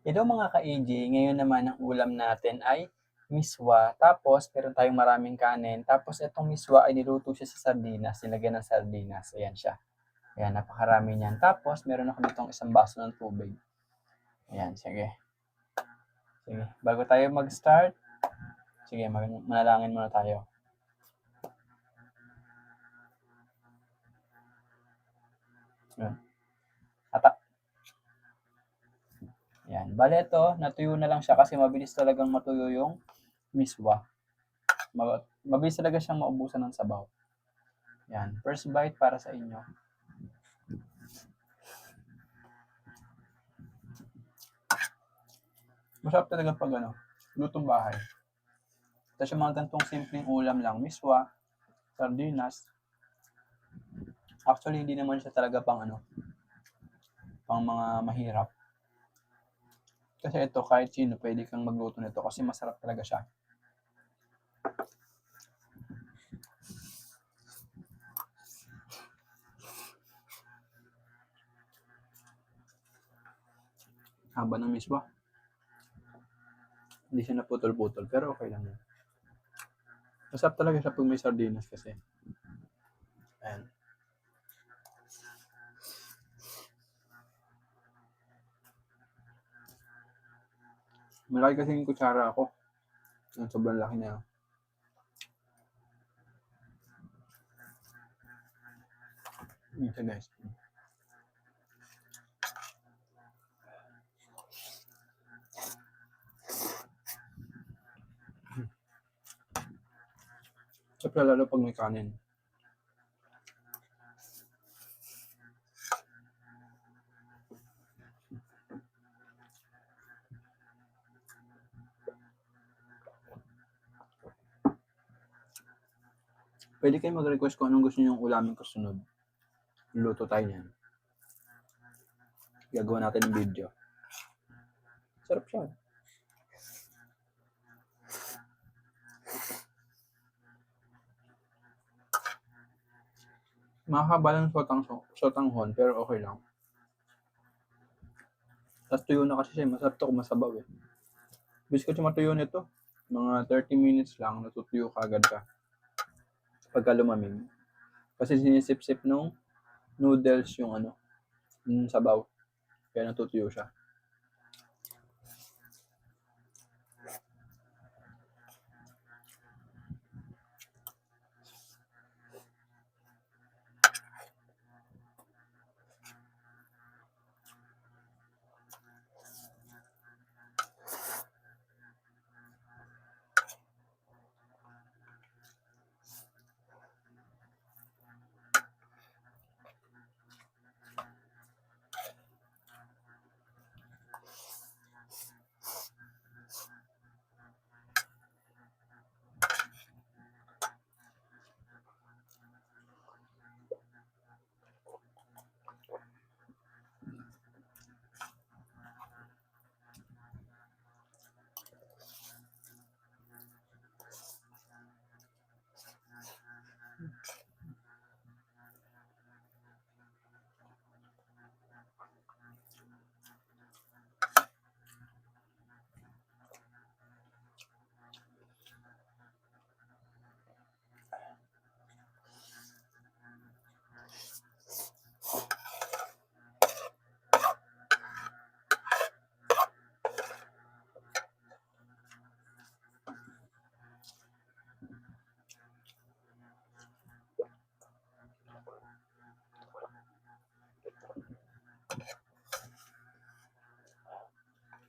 Hello mga ka-AJ, ngayon naman ang ulam natin ay miswa, tapos meron tayong maraming kanin, tapos itong miswa ay niluto siya sa sardinas, nilagyan ng sardinas, ayan siya. Ayan, napakarami niyan. Tapos meron ako ditong isang baso ng tubig. Ayan, sige. Sige, bago tayo mag-start, sige, manalangin muna tayo. Ayan. Ayan, bale ito, natuyo na lang siya kasi mabilis talagang matuyo yung miswa. Mabilis talaga siyang maubusan ng sabaw. Yan, first bite para sa inyo. Masarap talaga pag lutong bahay. Tapos yung mga gantong simpleng ulam lang, miswa, sardinas. Actually, hindi naman siya talaga pang mga mahirap. Kasi ito, kahit sino, pwede kang magluto nito kasi masarap talaga siya. Haba ng miswa. Hindi siya naputol-putol, pero okay lang yun. Masarap talaga siya pag may sardinas kasi. Ayan. Malaki kasi yung kutsara ako. Ang sobrang laki na. Ito guys. Siyempre lalo pag may kanin. Pwede kayo mag-request kung anong gusto nyo yung ulamin kasunod. Luluto tayo niyan. Gagawa natin ng video. Sarap siya. Mahaba lang sotanghon, pero okay lang. Tapos tuyo na kasi siya, masarap to kung masabaw eh. Bis ko siya matuyo nito, mga 30 minutes lang, natutuyo kagad siya. Pagka lumamig. Kasi sinisip-sip nung noodles yung yung sabaw. Kaya natutuyo siya.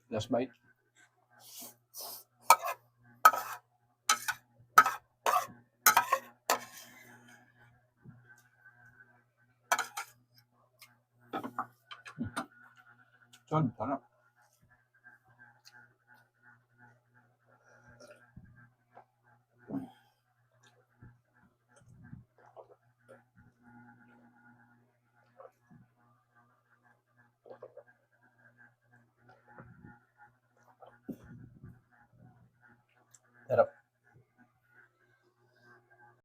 Last bite. Sarap.